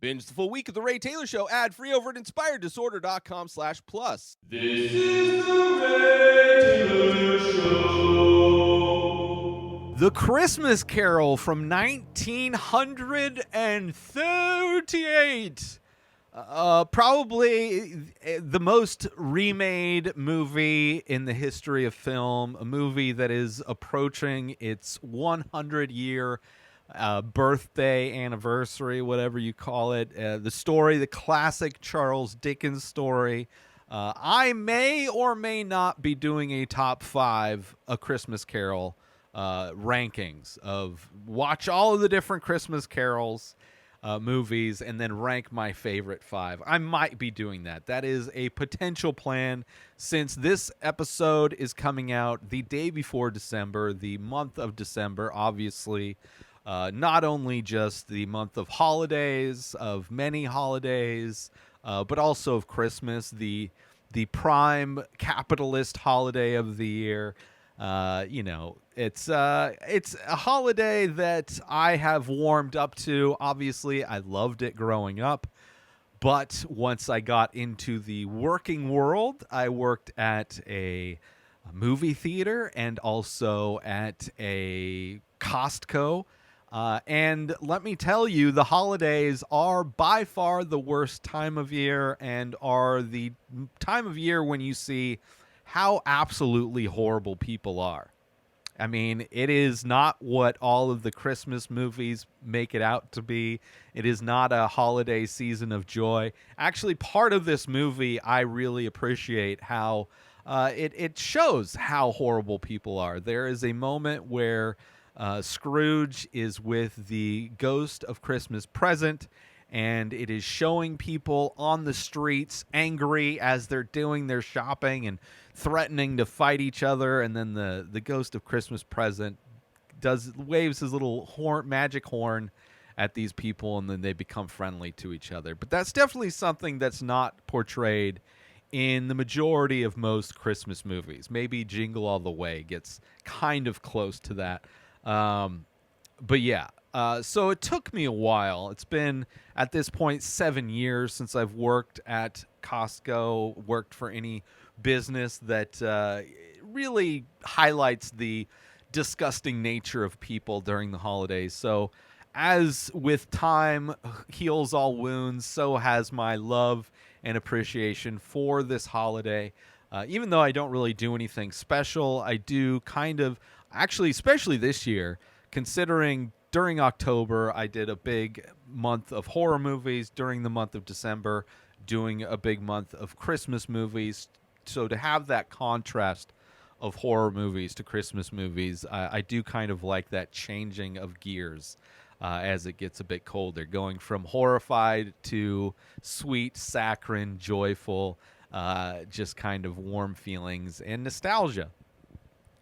Binge the full week of The Ray Taylor Show ad-free over at inspireddisorder.com/plus. This is The Ray Taylor Show. The Christmas Carol from 1938. Probably the most remade movie in the history of film, a movie that is approaching its 100-year birthday, anniversary, whatever you call it. The story, the classic Charles Dickens story. I may or may not be doing a top 5 A Christmas Carol rankings of watch all of the different Christmas carols movies and then rank my favorite 5. I might be doing that. That is a potential plan since this episode is coming out the day before December, the month of December, obviously. Not only just the month of holidays, of many holidays, but also of Christmas, the prime capitalist holiday of the year. It's a holiday that I have warmed up to. Obviously, I loved it growing up. But once I got into the working world, I worked at a movie theater and also at a Costco. And let me tell you, the holidays are by far the worst time of year and are the time of year when you see how absolutely horrible people are. I mean, it is not what all of the Christmas movies make it out to be. It is not a holiday season of joy. Actually, part of this movie, I really appreciate how it shows how horrible people are. There is a moment where Scrooge is with the ghost of Christmas Present, and it is showing people on the streets angry as they're doing their shopping and threatening to fight each other. And then the ghost of Christmas Present waves his little magic horn at these people, and then they become friendly to each other. But that's definitely something that's not portrayed in the majority of most Christmas movies. Maybe Jingle All the Way gets kind of close to that. But yeah, so it took me a while. It's been, at this point, 7 years since I've worked at Costco, worked for any business that really highlights the disgusting nature of people during the holidays. So as with time heals all wounds, so has my love and appreciation for this holiday. Even though I don't really do anything special, I do kind of, actually, especially this year, considering during October, I did a big month of horror movies. During the month of December, doing a big month of Christmas movies. So to have that contrast of horror movies to Christmas movies, I do kind of like that changing of gears as it gets a bit colder, going from horrified to sweet, saccharine, joyful, just kind of warm feelings and nostalgia.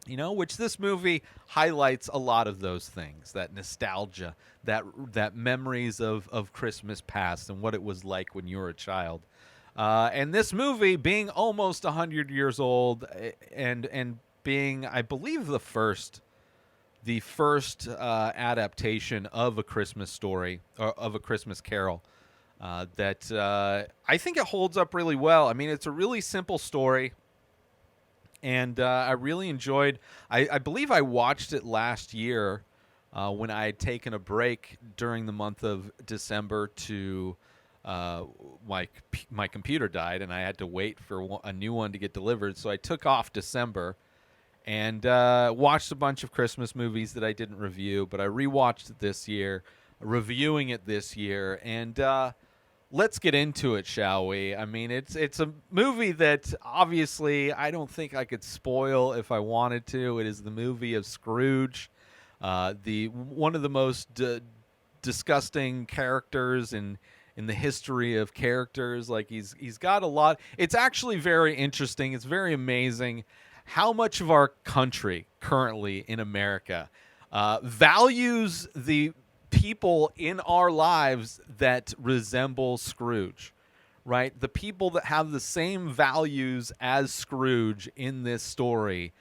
You know, which this movie highlights a lot of those things, that nostalgia, that memories of Christmas past and what it was like when you were a child. And this movie being almost 100 years old and being, I believe, the first adaptation of A Christmas Story, or of A Christmas Carol, that I think it holds up really well. I mean, it's a really simple story. And I really enjoyed, I believe I watched it last year when I had taken a break during the month of December to, my computer died and I had to wait for a new one to get delivered. So I took off December and watched a bunch of Christmas movies that I didn't review, but I rewatched it this year, reviewing it this year, and let's get into it, shall we? I mean, it's a movie that obviously I don't think I could spoil if I wanted to. It is the movie of Scrooge, one of the most disgusting characters in the history of characters. Like he's got a lot. It's actually very interesting. It's very amazing how much of our country currently in America values the people in our lives that resemble Scrooge, right? The people that have the same values as Scrooge in this story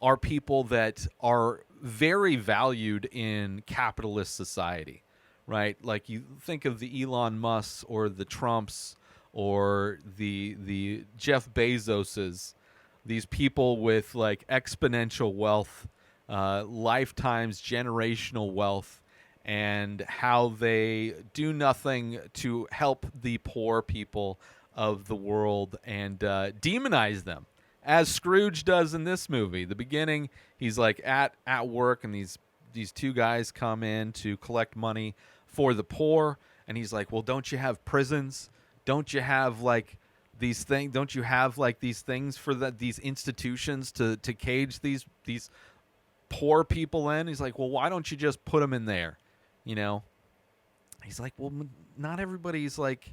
are people that are very valued in capitalist society, right? Like you think of the Elon Musks or the Trumps or the Jeff Bezoses, these people with like exponential wealth, lifetimes generational wealth, and how they do nothing to help the poor people of the world and demonize them, as Scrooge does in this movie. The beginning, he's like at work, and these two guys come in to collect money for the poor, and he's like, well, don't you have prisons? Don't you have like these things? Don't you have like these things for these institutions to cage these poor people in? He's like, well, why don't you just put them in there? You know, he's like, well, not everybody's like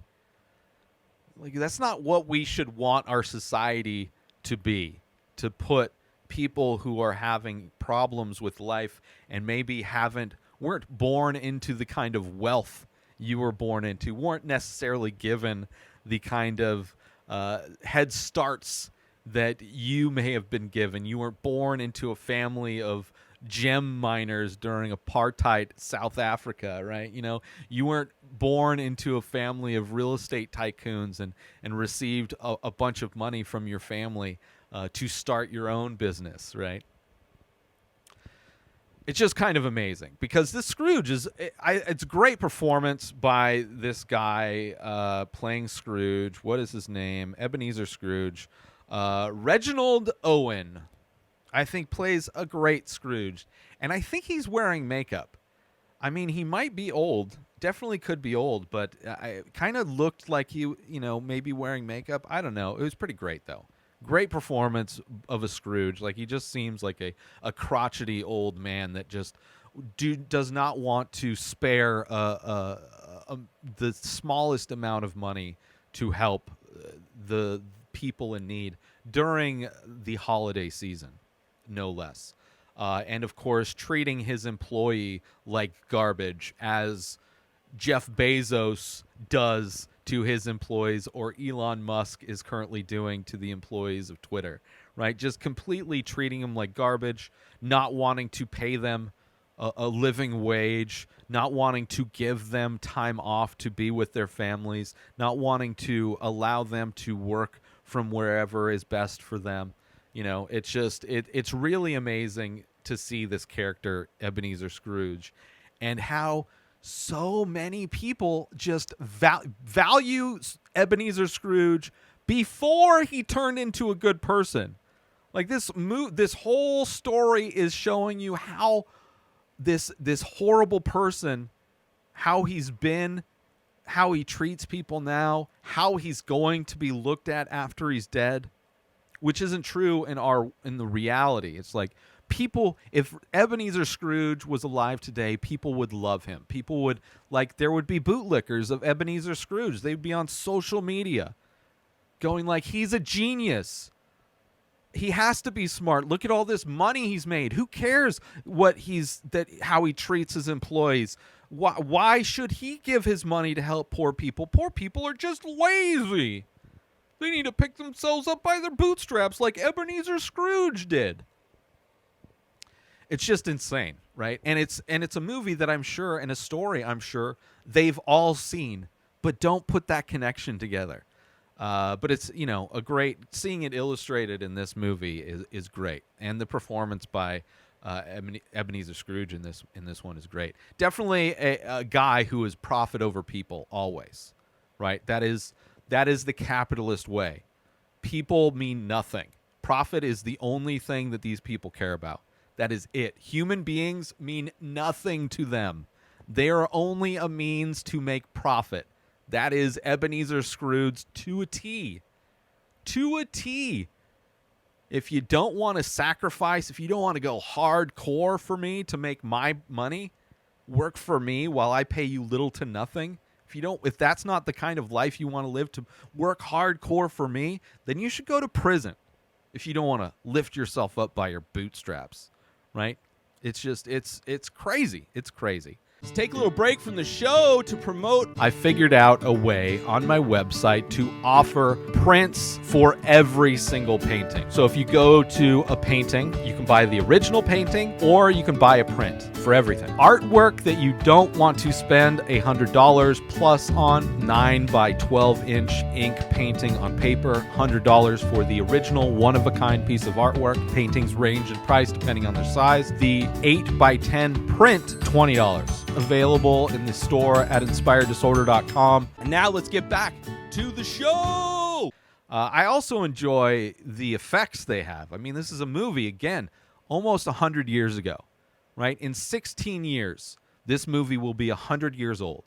that's not what we should want our society to be, to put people who are having problems with life and maybe weren't born into the kind of wealth you were born into, weren't necessarily given the kind of head starts that you may have been given. You weren't born into a family of gem miners during apartheid South Africa, right? You know, you weren't born into a family of real estate tycoons and received a bunch of money from your family to start your own business, right? It's just kind of amazing because this Scrooge it's a great performance by this guy playing Scrooge. What is his name? Ebenezer Scrooge. Reginald Owen, I think, plays a great Scrooge. And I think he's wearing makeup. I mean, he might be old. Definitely could be old, but I kind of looked like maybe wearing makeup. I don't know. It was pretty great, though. Great performance of a Scrooge. Like, he just seems like a crotchety old man that just does not want to spare the smallest amount of money to help the people in need during the holiday season, no less. And, of course, treating his employee like garbage, as Jeff Bezos does to his employees, or Elon Musk is currently doing to the employees of Twitter, right? Just completely treating them like garbage, not wanting to pay them a living wage, not wanting to give them time off to be with their families, not wanting to allow them to work from wherever is best for them. You know, it's just it's really amazing to see this character, Ebenezer Scrooge, and how so many people just value Ebenezer Scrooge before he turned into a good person. Like, this whole story is showing you how this horrible person, how he's been, how he treats people now, how he's going to be looked at after he's dead, which isn't true in the reality. It's like, people, if Ebenezer Scrooge was alive today, people would love him. People would, like, there would be bootlickers of Ebenezer Scrooge. They'd be on social media going like, he's a genius. He has to be smart. Look at all this money he's made. Who cares how he treats his employees? Why should he give his money to help poor people? Poor people are just lazy. They need to pick themselves up by their bootstraps like Ebenezer Scrooge did. It's just insane, right? And it's a movie that I'm sure, and a story I'm sure they've all seen, but don't put that connection together. But it's, a great, seeing it illustrated in this movie is great, and the performance by Ebenezer Scrooge in this one is great. Definitely a guy who is profit over people always, right? That is the capitalist way. People mean nothing. Profit is the only thing that these people care about. That is it. Human beings mean nothing to them. They are only a means to make profit. That is Ebenezer Scrooge to a T. To a T. If you don't want to sacrifice, if you don't want to go hardcore for me to make my money, work for me while I pay you little to nothing. If that's not the kind of life you want to live, to work hardcore for me, then you should go to prison. If you don't want to lift yourself up by your bootstraps, right? It's just, it's crazy. It's crazy. Let's take a little break from the show to promote. I figured out a way on my website to offer prints for every single painting. So if you go to a painting, you can buy the original painting or you can buy a print for everything. Artwork that you don't want to spend $100 plus on, 9 by 12 inch ink painting on paper, $100 for the original one-of-a-kind piece of artwork. Paintings range in price depending on their size. The 8 by 10 print, $20. Available in the store at inspireddisorder.com. And now let's get back to the show. I also enjoy the effects they have. I mean, this is a movie, again, almost 100 years ago, right? In 16 years, this movie will be 100 years old,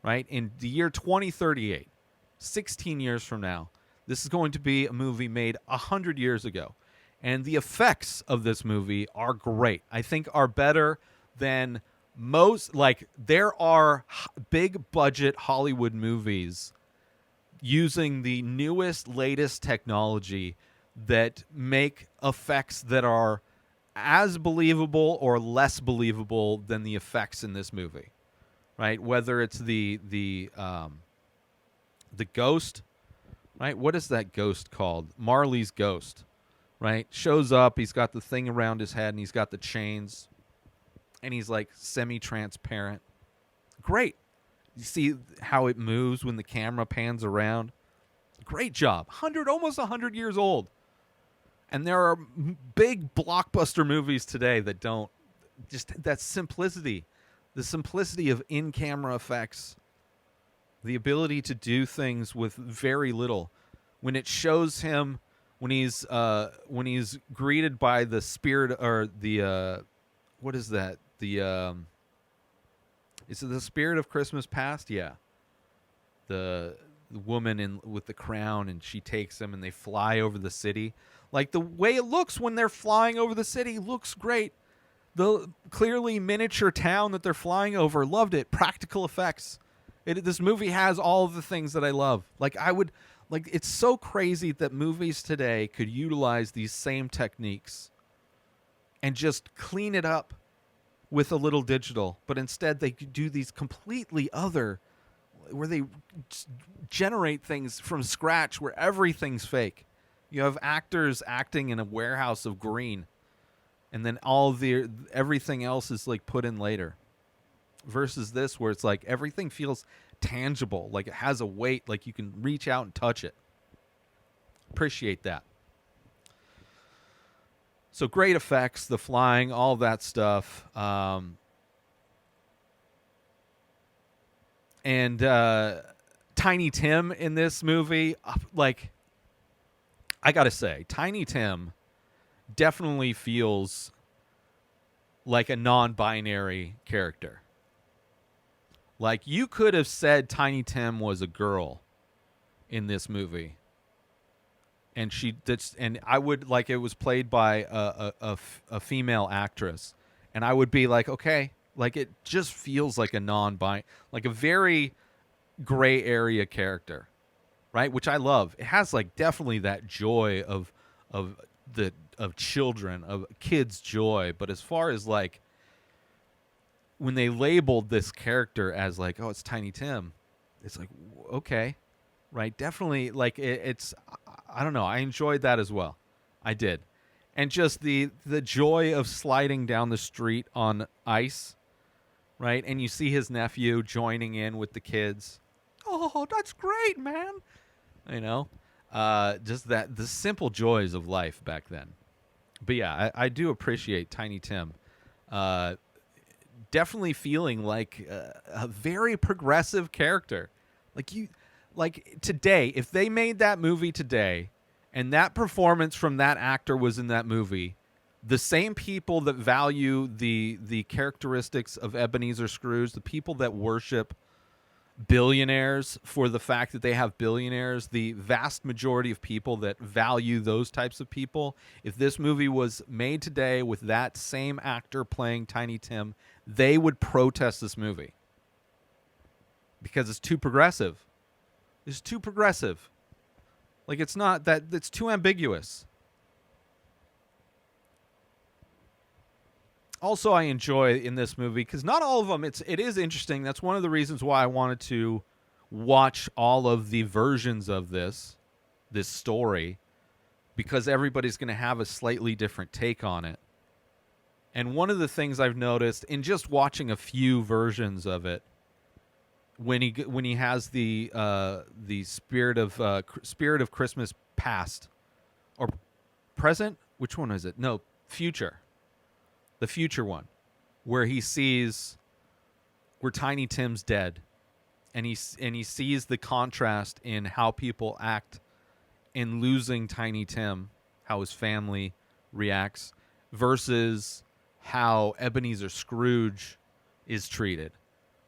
right? In the year 2038, 16 years from now, this is going to be a movie made 100 years ago. And the effects of this movie are great. I think are better than most, like, there are big budget Hollywood movies using the newest, latest technology that make effects that are as believable or less believable than the effects in this movie, right? Whether it's the ghost, right? What is that ghost called? Marley's ghost, right? Shows up, he's got the thing around his head, and he's got the chains. And he's like semi-transparent. Great. You see how it moves when the camera pans around. Great job. Almost 100 years old. And there are big blockbuster movies today that don't, just that simplicity. The simplicity of in-camera effects. The ability to do things with very little. When it shows him, when he's greeted by the spirit, or the, what is that? Is it the Spirit of Christmas Past? Yeah. The woman with the crown, and she takes him and they fly over the city. Like, the way it looks when they're flying over the city looks great. The clearly miniature town that they're flying over, loved it. Practical effects. This movie has all of the things that I love. It's so crazy that movies today could utilize these same techniques and just clean it up with a little digital, but instead they do these completely other, where they generate things from scratch, where everything's fake. You have actors acting in a warehouse of green, and then everything else is like put in later. Versus this, where it's like everything feels tangible, like it has a weight, like you can reach out and touch it. Appreciate that. So great effects, the flying, all that stuff. And Tiny Tim in this movie, like, I gotta say, Tiny Tim definitely feels like a non-binary character. Like, you could have said Tiny Tim was a girl in this movie. And I would, like, it was played by a female actress, and I would be like, okay, like, it just feels like a like a very gray area character, right? Which I love. It has, like, definitely that joy of children, of kids' joy. But as far as, like, when they labeled this character as like, oh, it's Tiny Tim, it's like, okay, right? Definitely, like, it's. I don't know. I enjoyed that as well. I did. And just the joy of sliding down the street on ice, right? And you see his nephew joining in with the kids. Oh, that's great, man. You know, just the simple joys of life back then. But yeah, I do appreciate Tiny Tim. Definitely feeling like a very progressive character. Like today, if they made that movie today and that performance from that actor was in that movie, the same people that value the characteristics of Ebenezer Scrooge, the people that worship billionaires for the fact that they have billionaires, the vast majority of people that value those types of people, if this movie was made today with that same actor playing Tiny Tim, they would protest this movie because it's too progressive. It's too progressive. Like, it's not that, it's too ambiguous. Also, I enjoy in this movie, because not all of them, it is interesting. That's one of the reasons why I wanted to watch all of the versions of this story, because everybody's going to have a slightly different take on it. And one of the things I've noticed in just watching a few versions of it, when he has the spirit of Christmas past or present, which one is it? No, future. The future one, where he sees where Tiny Tim's dead, and he sees the contrast in how people act in losing Tiny Tim, how his family reacts, versus how Ebenezer Scrooge is treated,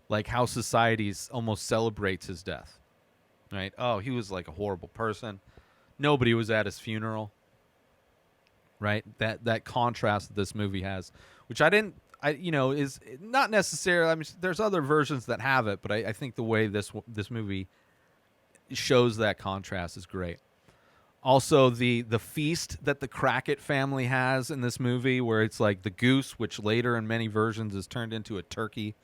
like how society almost celebrates his death, right? Oh, he was like a horrible person. Nobody was at his funeral. Right, that contrast that this movie has, which is not necessarily. I mean, there's other versions that have it, but I think the way this movie shows that contrast is great. Also, the feast that the Crackit family has in this movie, where it's like the goose, which later in many versions is turned into a turkey,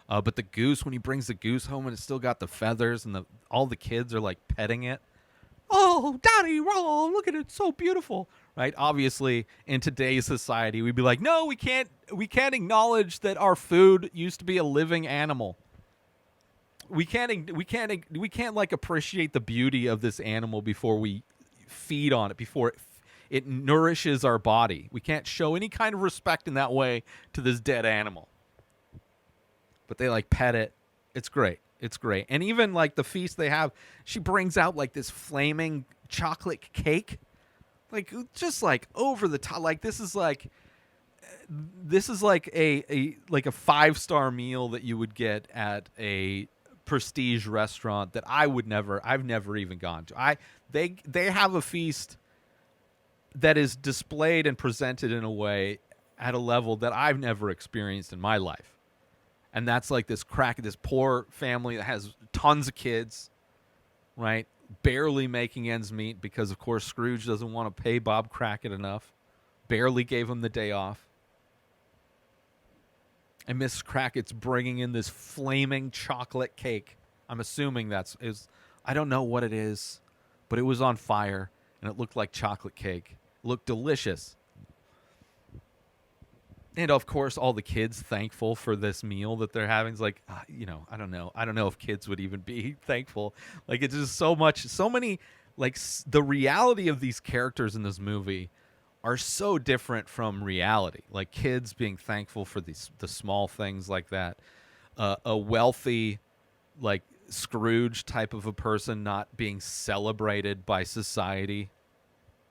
but the goose, when he brings the goose home and it's still got the feathers, and all the kids are like petting it. Oh, Daddy, oh, look at it, so beautiful. Right? Obviously, in today's society, we'd be like, no, we can't acknowledge that our food used to be a living animal. We can't like appreciate the beauty of this animal before we feed on it, before it nourishes our body. We can't show any kind of respect in that way to this dead animal. But they like pet it. It's great. It's great. And even like the feast they have, she brings out like this flaming chocolate cake. Like, just like over the top. Like, this is like a 5-star meal that you would get at a prestige restaurant that I've never even gone to. They have a feast that is displayed and presented in a way at a level that I've never experienced in my life. And that's like this poor family that has tons of kids, right? Barely making ends meet because, of course, Scrooge doesn't want to pay Bob Crackit enough. Barely gave him the day off. And Miss Crackett's bringing in this flaming chocolate cake. I'm assuming I don't know what it is, but it was on fire, and it looked like chocolate cake. It looked delicious. And, of course, all the kids thankful for this meal that they're having. It's like, I don't know. I don't know if kids would even be thankful. Like, it's just so many, like, the reality of these characters in this movie are so different from reality. Like, kids being thankful for the small things like that. A wealthy, like, Scrooge type of a person not being celebrated by society.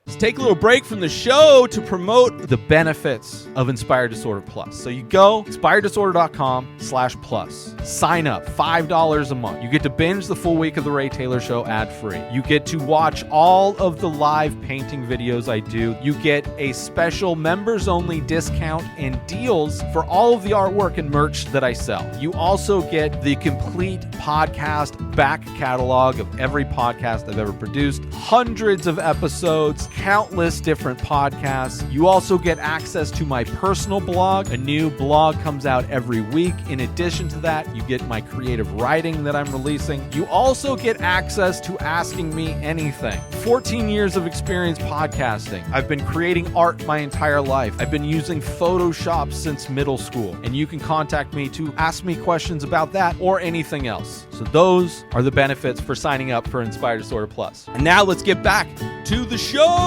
Let's take a little break from the show to promote the benefits of Inspired Disorder Plus. So you go inspireddisorder.com/plus. Sign up, $5 a month. You get to binge the full week of The Ray Taylor Show ad-free. You get to watch all of the live painting videos I do. You get a special members-only discount and deals for all of the artwork and merch that I sell. You also get the complete podcast back catalog of every podcast I've ever produced, hundreds of episodes, countless different podcasts. You also get access to my personal blog. A new blog comes out every week. In addition to that, you get my creative writing that I'm releasing. You also get access to Asking Me Anything. 14 years of experience podcasting. I've been creating art my entire life. I've been using Photoshop since middle school. And you can contact me to ask me questions about that or anything else. So those are the benefits for signing up for Inspired Disorder Plus. And now let's get back to the show.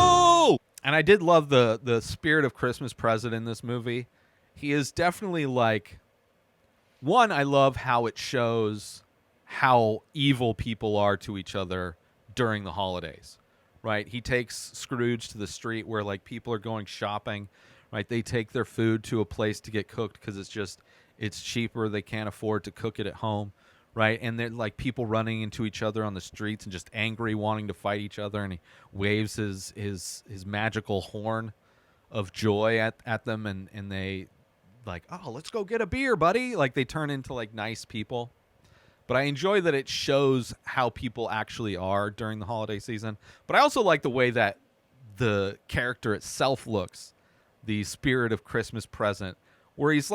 And I did love the spirit of Christmas present in this movie. He is definitely like, one, I love how it shows how evil people are to each other during the holidays, right? He takes Scrooge to the street where like people are going shopping, right? They take their food to a place to get cooked because it's cheaper. They can't afford to cook it at home. Right, and they're like people running into each other on the streets and just angry, wanting to fight each other. And he waves his magical horn of joy at them, and they like, oh, let's go get a beer, buddy. Like they turn into like nice people. But I enjoy that it shows how people actually are during the holiday season. But I also like the way that the character itself looks, the spirit of Christmas present, where he's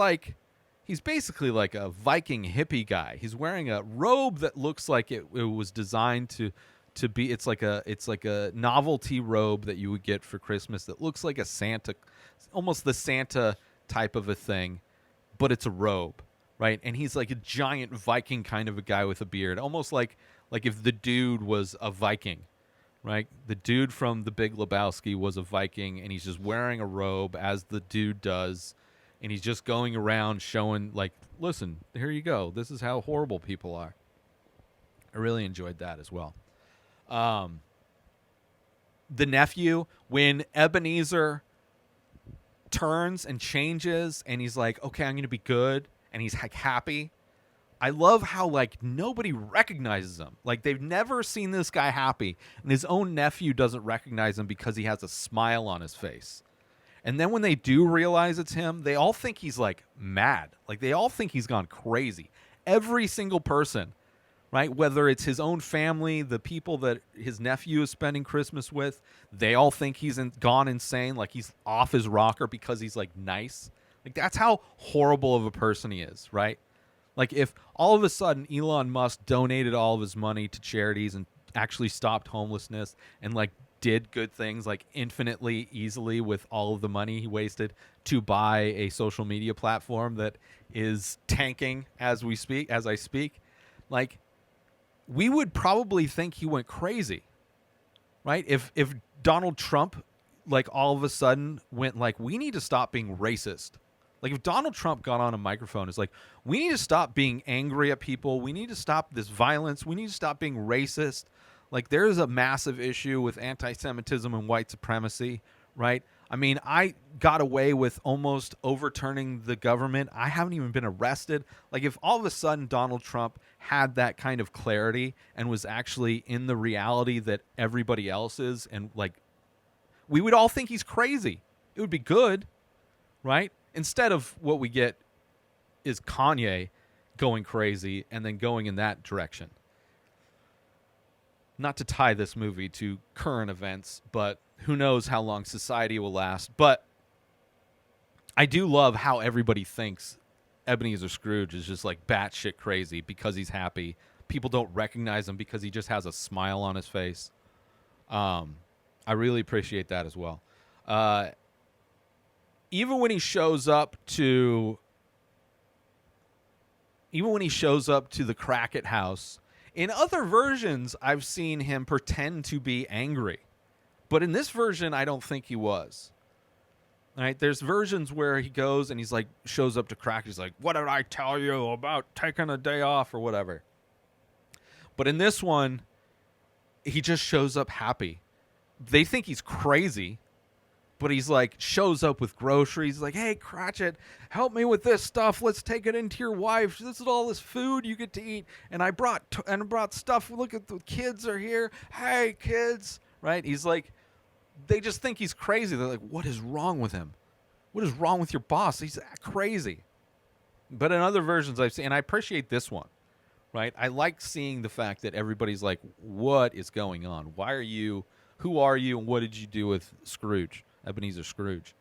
basically like a Viking hippie guy. He's wearing a robe that looks like it was designed to be. It's like a novelty robe that you would get for Christmas that looks like a Santa, almost the Santa type of a thing, but it's a robe, right? And he's like a giant Viking kind of a guy with a beard, almost like if the dude was a Viking, right? The dude from The Big Lebowski was a Viking, and he's just wearing a robe as the dude does, and he's just going around showing, like, listen, here you go. This is how horrible people are. I really enjoyed that as well. The nephew, when Ebenezer turns and changes, and he's like, okay, I'm going to be good, and he's like happy. I love how, like, nobody recognizes him. Like, they've never seen this guy happy, and his own nephew doesn't recognize him because he has a smile on his face. And then when they do realize it's him, they all think he's, like, mad. Like, they all think he's gone crazy. Every single person, right? Whether it's his own family, the people that his nephew is spending Christmas with, they all think he's gone insane, like he's off his rocker because he's, like, nice. Like, that's how horrible of a person he is, right? Like, if all of a sudden Elon Musk donated all of his money to charities and actually stopped homelessness and, like, did good things, like, infinitely easily with all of the money he wasted to buy a social media platform that is tanking as I speak, like, we would probably think he went crazy, right? If Donald Trump, like, all of a sudden went like, we need to stop being racist. Like, if Donald Trump got on a microphone, it's like, we need to stop being angry at people. We need to stop this violence. We need to stop being racist. Like, there's a massive issue with anti-Semitism and white supremacy, right? I mean, I got away with almost overturning the government. I haven't even been arrested. Like, if all of a sudden Donald Trump had that kind of clarity and was actually in the reality that everybody else is, and, like, we would all think he's crazy. It would be good, right? Instead of what we get is Kanye going crazy and then going in that direction. Not to tie this movie to current events, but who knows how long society will last. But I do love how everybody thinks Ebenezer Scrooge is just, like, batshit crazy because he's happy. People don't recognize him because he just has a smile on his face. I really appreciate that as well. Even when he shows up to the Crackett house, in other versions, I've seen him pretend to be angry. But in this version, I don't think he was. All right, there's versions where he goes and he's like, shows up to Crackett. He's like, what did I tell you about taking a day off or whatever? But in this one, he just shows up happy. They think he's crazy. But he's like, shows up with groceries. He's like, hey, Cratchit, help me with this stuff. Let's take it into your wife. This is all this food you get to eat. And I brought stuff. Look at the kids are here. Hey, kids. Right? He's like, they just think he's crazy. They're like, what is wrong with him? What is wrong with your boss? He's crazy. But in other versions I've seen, and I appreciate this one, right? I like seeing the fact that everybody's like, what is going on? Why are you, who are you, and what did you do with Scrooge? Ebenezer Scrooge.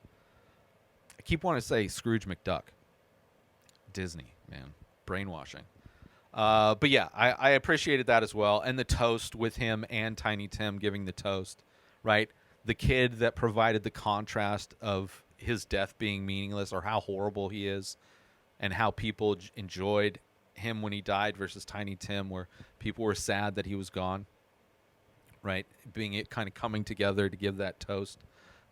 I keep wanting to say Scrooge McDuck. Disney, man. Brainwashing. But yeah, I appreciated that as well. And the toast with him and Tiny Tim giving the toast, right? The kid that provided the contrast of his death being meaningless or how horrible he is and how people enjoyed him when he died versus Tiny Tim where people were sad that he was gone, right? Being it kind of coming together to give that toast.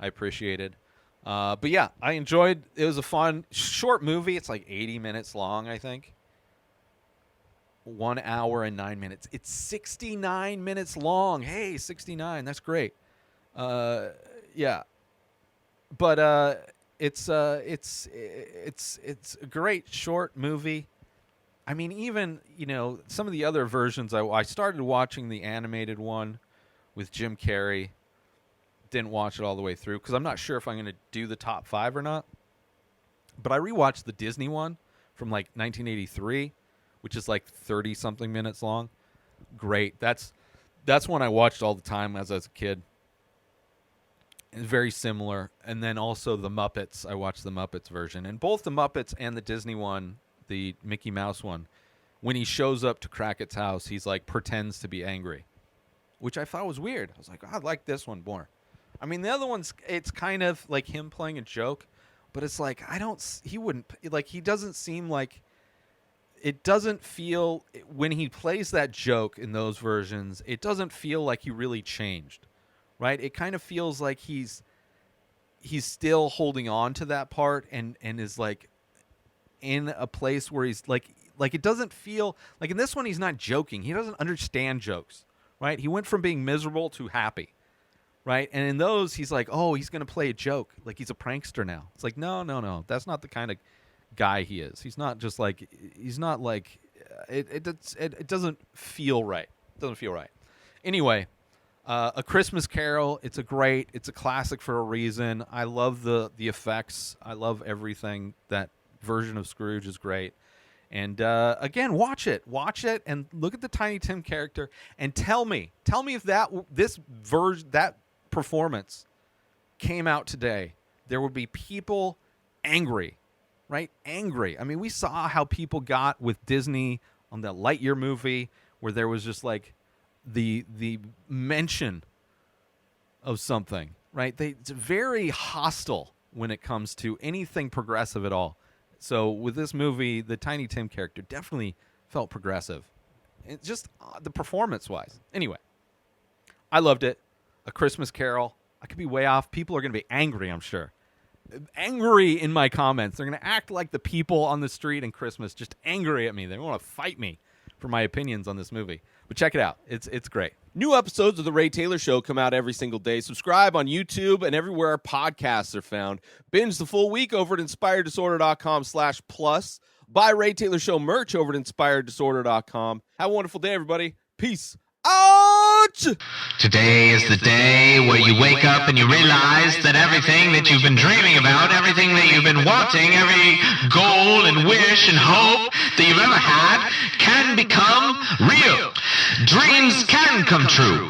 I appreciated. But yeah, I enjoyed. It was a fun, short movie. It's like 80 minutes long, I think. 1 hour and 9 minutes. It's 69 minutes long. Hey, 69. That's great. Yeah. But it's a great short movie. I mean, even, some of the other versions, I started watching the animated one with Jim Carrey. Didn't watch it all the way through because I'm not sure if I'm going to do the top 5 or not. But I rewatched the Disney one from like 1983, which is like 30-something minutes long. Great. That's one I watched all the time as I was a kid. It's very similar. And then also the Muppets. I watched the Muppets version. And both the Muppets and the Disney one, the Mickey Mouse one, when he shows up to Crackett's house, he's like pretends to be angry, which I thought was weird. I was like, I like this one more. I mean, the other one's, it's kind of like him playing a joke, but it's like, he doesn't seem like, it doesn't feel, when he plays that joke in those versions, it doesn't feel like he really changed, right? It kind of feels like he's still holding on to that part and is like in a place where he's like it doesn't feel, like in this one, he's not joking. He doesn't understand jokes, right? He went from being miserable to happy. Right? And in those, he's like, oh, he's going to play a joke. Like he's a prankster now. It's like, no. That's not the kind of guy he is. He's not just like, it doesn't feel right. It doesn't feel right. Anyway, A Christmas Carol, it's a classic for a reason. I love the effects. I love everything. That version of Scrooge is great. And again, watch it and look at the Tiny Tim character and tell me if that performance came out today, there would be people angry, right? Angry. I mean, we saw how people got with Disney on the Lightyear movie, where there was just like the mention of something, right? It's very hostile when it comes to anything progressive at all. So with this movie, the Tiny Tim character definitely felt progressive. It's just the performance-wise. Anyway, I loved it. A Christmas Carol. I could be way off. People are going to be angry, I'm sure. Angry in my comments. They're going to act like the people on the street in Christmas, just angry at me. They want to fight me for my opinions on this movie. But check it out. It's great. New episodes of The Ray Taylor Show come out every single day. Subscribe on YouTube and everywhere our podcasts are found. Binge the full week over at inspireddisorder.com/plus. Buy Ray Taylor Show merch over at inspireddisorder.com. Have a wonderful day, everybody. Peace out! Today is the day where you wake up and you realize that everything that you've been dreaming about, everything that you've been wanting, every goal and wish and hope that you've ever had can become real. Dreams can come true.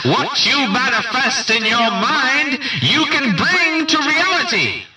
What you manifest in your mind, you can bring to reality.